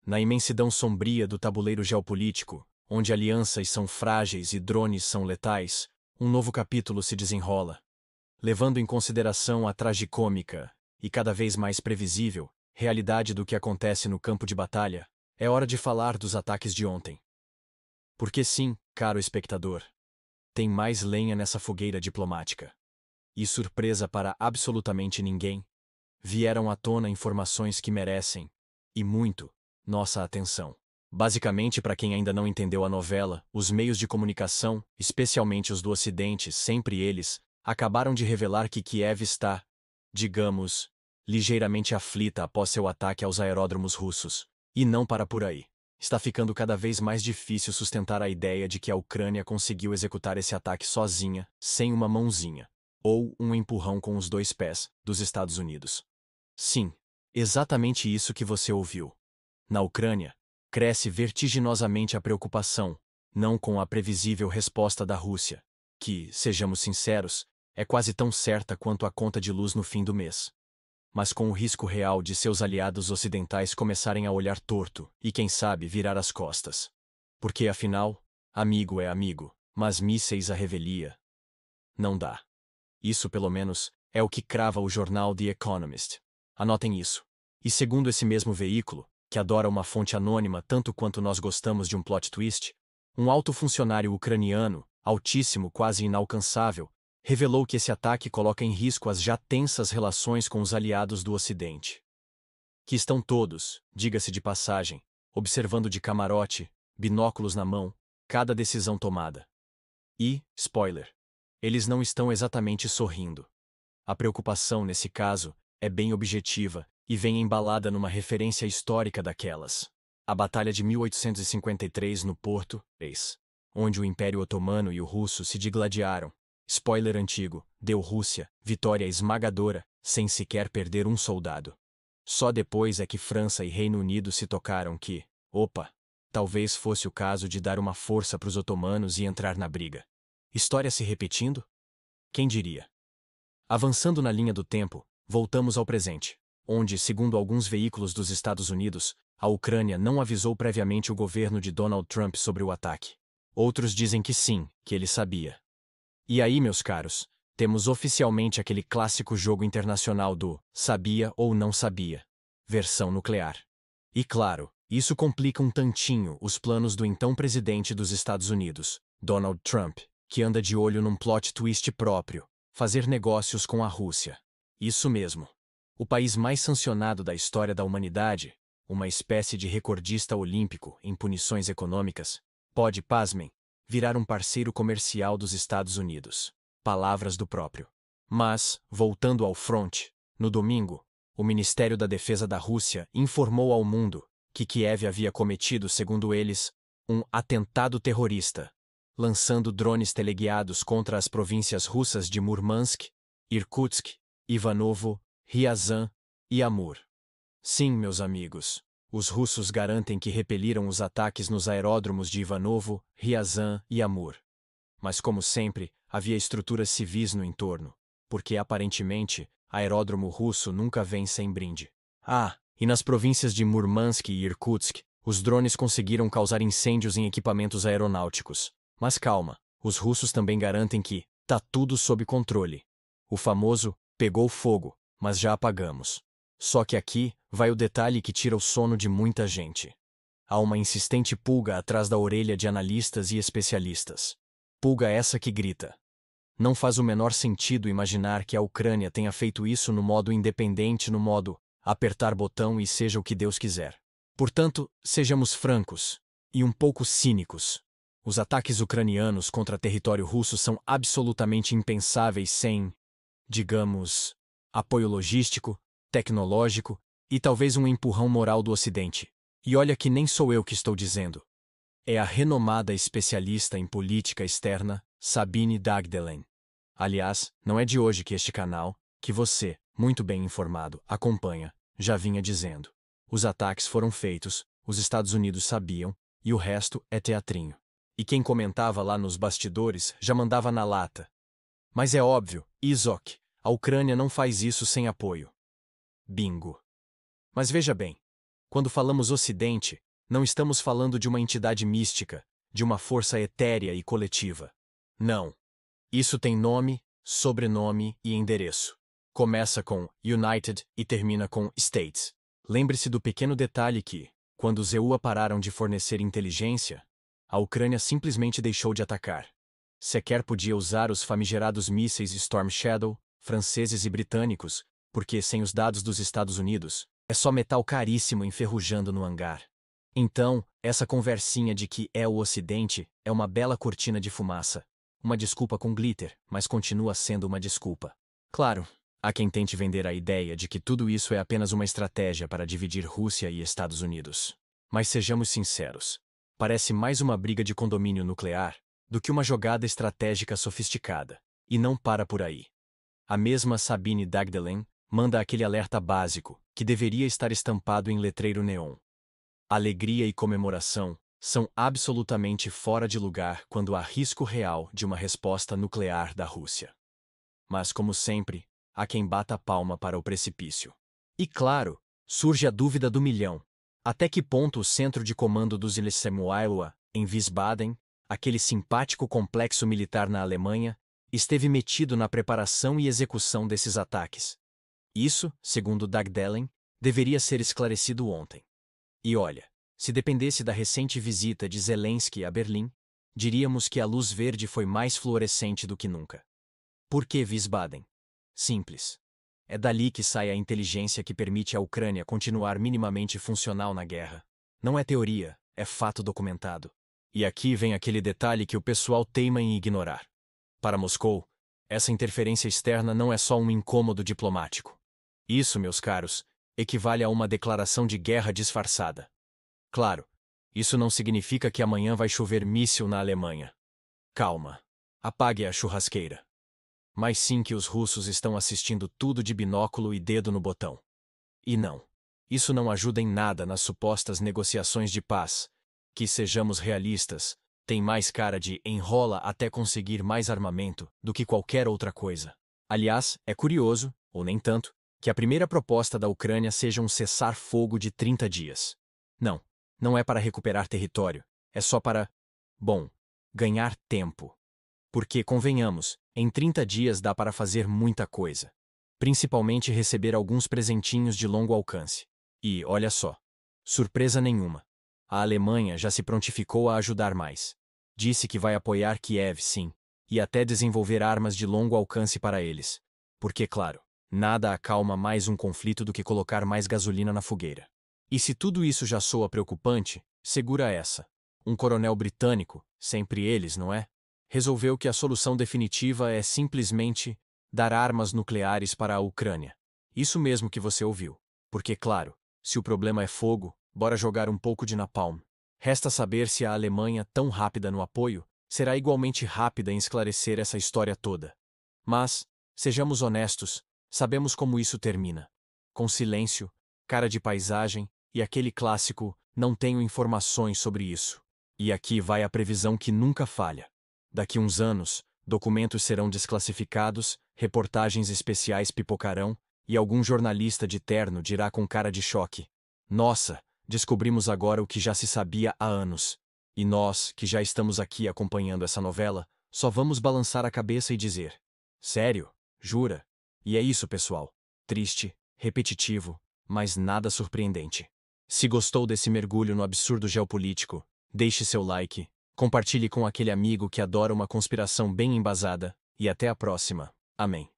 na imensidão sombria do tabuleiro geopolítico, onde alianças são frágeis e drones são letais, um novo capítulo se desenrola. Levando em consideração a tragicômica e cada vez mais previsível realidade do que acontece no campo de batalha, é hora de falar dos ataques de ontem. Porque sim, caro espectador, tem mais lenha nessa fogueira diplomática. E surpresa para absolutamente ninguém, vieram à tona informações que merecem, e muito, nossa atenção. Basicamente, para quem ainda não entendeu a novela, os meios de comunicação, especialmente os do Ocidente, sempre eles, acabaram de revelar que Kiev está, digamos, ligeiramente aflita após seu ataque aos aeródromos russos. E não para por aí. Está ficando cada vez mais difícil sustentar a ideia de que a Ucrânia conseguiu executar esse ataque sozinha, sem uma mãozinha, ou um empurrão com os dois pés, dos Estados Unidos. Sim, exatamente isso que você ouviu. Na Ucrânia, cresce vertiginosamente a preocupação, não com a previsível resposta da Rússia, que, sejamos sinceros, é quase tão certa quanto a conta de luz no fim do mês, mas com o risco real de seus aliados ocidentais começarem a olhar torto e, quem sabe, virar as costas. Porque, afinal, amigo é amigo, mas mísseis à revelia. Não dá. Isso, pelo menos, é o que crava o jornal The Economist. Anotem isso. E segundo esse mesmo veículo, que adora uma fonte anônima tanto quanto nós gostamos de um plot twist, um alto funcionário ucraniano, altíssimo, quase inalcançável, revelou que esse ataque coloca em risco as já tensas relações com os aliados do Ocidente. Que estão todos, diga-se de passagem, observando de camarote, binóculos na mão, cada decisão tomada. E, spoiler, eles não estão exatamente sorrindo. A preocupação, nesse caso, é bem objetiva e vem embalada numa referência histórica daquelas. A Batalha de 1853 no Porto, onde o Império Otomano e o Russo se digladiaram. Spoiler antigo, deu Rússia, vitória esmagadora, sem sequer perder um soldado. Só depois é que França e Reino Unido se tocaram que, opa, talvez fosse o caso de dar uma força para os otomanos e entrar na briga. História se repetindo? Quem diria? Avançando na linha do tempo, voltamos ao presente, onde, segundo alguns veículos dos Estados Unidos, a Ucrânia não avisou previamente o governo de Donald Trump sobre o ataque. Outros dizem que sim, que ele sabia. E aí, meus caros, temos oficialmente aquele clássico jogo internacional do sabia ou não sabia, versão nuclear. E claro, isso complica um tantinho os planos do então presidente dos Estados Unidos, Donald Trump, que anda de olho num plot twist próprio, fazer negócios com a Rússia. Isso mesmo. O país mais sancionado da história da humanidade, uma espécie de recordista olímpico em punições econômicas, pode, pasmem, virar um parceiro comercial dos Estados Unidos. Palavras do próprio. Mas, voltando ao front, no domingo, o Ministério da Defesa da Rússia informou ao mundo que Kiev havia cometido, segundo eles, um atentado terrorista, lançando drones teleguiados contra as províncias russas de Murmansk, Irkutsk, Ivanovo, Ryazan e Amur. Sim, meus amigos, os russos garantem que repeliram os ataques nos aeródromos de Ivanovo, Ryazan e Amur. Mas, como sempre, havia estruturas civis no entorno, porque, aparentemente, aeródromo russo nunca vem sem brinde. Ah, e nas províncias de Murmansk e Irkutsk, os drones conseguiram causar incêndios em equipamentos aeronáuticos. Mas calma, os russos também garantem que tá tudo sob controle. O famoso pegou fogo, mas já apagamos. Só que aqui vai o detalhe que tira o sono de muita gente. Há uma insistente pulga atrás da orelha de analistas e especialistas. Pulga essa que grita: não faz o menor sentido imaginar que a Ucrânia tenha feito isso no modo independente, no modo apertar botão e seja o que Deus quiser. Portanto, sejamos francos e um pouco cínicos. Os ataques ucranianos contra território russo são absolutamente impensáveis sem, digamos, apoio logístico, tecnológico e talvez um empurrão moral do Ocidente. E olha que nem sou eu que estou dizendo. É a renomada especialista em política externa, Sabine Dagdelen. Aliás, não é de hoje que este canal, que você, muito bem informado, acompanha, já vinha dizendo. Os ataques foram feitos, os Estados Unidos sabiam, e o resto é teatrinho. E quem comentava lá nos bastidores já mandava na lata. Mas é óbvio, Izok, a Ucrânia não faz isso sem apoio. Bingo. Mas veja bem, Quando falamos Ocidente, não estamos falando de uma entidade mística, de uma força etérea e coletiva. Não. Isso tem nome, sobrenome e endereço. Começa com United e termina com States. Lembre-se do pequeno detalhe que, quando os EUA pararam de fornecer inteligência, a Ucrânia simplesmente deixou de atacar. Sequer podia usar os famigerados mísseis Storm Shadow, franceses e britânicos, porque, sem os dados dos Estados Unidos, é só metal caríssimo enferrujando no hangar. Então, essa conversinha de que é o Ocidente é uma bela cortina de fumaça. Uma desculpa com glitter, mas continua sendo uma desculpa. Claro, há quem tente vender a ideia de que tudo isso é apenas uma estratégia para dividir Rússia e Estados Unidos. Mas sejamos sinceros, parece mais uma briga de condomínio nuclear do que uma jogada estratégica sofisticada. E não para por aí. A mesma Sabine Dagdelen manda aquele alerta básico, que deveria estar estampado em letreiro neon. Alegria e comemoração são absolutamente fora de lugar quando há risco real de uma resposta nuclear da Rússia. Mas, como sempre, há quem bata a palma para o precipício. E claro, surge a dúvida do milhão. Até que ponto o centro de comando dos Ilsemuailua, em Wiesbaden, aquele simpático complexo militar na Alemanha, esteve metido na preparação e execução desses ataques? Isso, segundo Dagdelen, deveria ser esclarecido ontem. E olha, se dependesse da recente visita de Zelensky a Berlim, diríamos que a luz verde foi mais fluorescente do que nunca. Por que Wiesbaden? Simples. É dali que sai a inteligência que permite à Ucrânia continuar minimamente funcional na guerra. Não é teoria, é fato documentado. E aqui vem aquele detalhe que o pessoal teima em ignorar. Para Moscou, essa interferência externa não é só um incômodo diplomático. Isso, meus caros, equivale a uma declaração de guerra disfarçada. Claro, isso não significa que amanhã vai chover míssil na Alemanha. Calma. Apague a churrasqueira. Mas sim que os russos estão assistindo tudo de binóculo e dedo no botão. E não. Isso não ajuda em nada nas supostas negociações de paz, que, sejamos realistas, tem mais cara de enrola até conseguir mais armamento do que qualquer outra coisa. Aliás, é curioso, ou nem tanto, que a primeira proposta da Ucrânia seja um cessar-fogo de 30 dias. Não, não é para recuperar território, é só para, bom, ganhar tempo. Porque, convenhamos, em 30 dias dá para fazer muita coisa. Principalmente receber alguns presentinhos de longo alcance. E, olha só, surpresa nenhuma. A Alemanha já se prontificou a ajudar mais. Disse que vai apoiar Kiev, sim, e até desenvolver armas de longo alcance para eles. Porque, claro, nada acalma mais um conflito do que colocar mais gasolina na fogueira. E se tudo isso já soa preocupante, segura essa. Um coronel britânico, sempre eles, não é? Resolveu que a solução definitiva é simplesmente dar armas nucleares para a Ucrânia. Isso mesmo que você ouviu. Porque, claro, se o problema é fogo, bora jogar um pouco de napalm. Resta saber se a Alemanha, tão rápida no apoio, será igualmente rápida em esclarecer essa história toda. Mas, sejamos honestos, sabemos como isso termina. Com silêncio, cara de paisagem e aquele clássico, não tenho informações sobre isso. E aqui vai a previsão que nunca falha. Daqui uns anos, documentos serão desclassificados, reportagens especiais pipocarão, e algum jornalista de terno dirá com cara de choque: nossa, descobrimos agora o que já se sabia há anos. E nós, que já estamos aqui acompanhando essa novela, só vamos balançar a cabeça e dizer: sério? Jura? E é isso, pessoal. Triste, repetitivo, mas nada surpreendente. Se gostou desse mergulho no absurdo geopolítico, deixe seu like, compartilhe com aquele amigo que adora uma conspiração bem embasada, e até a próxima. Amém.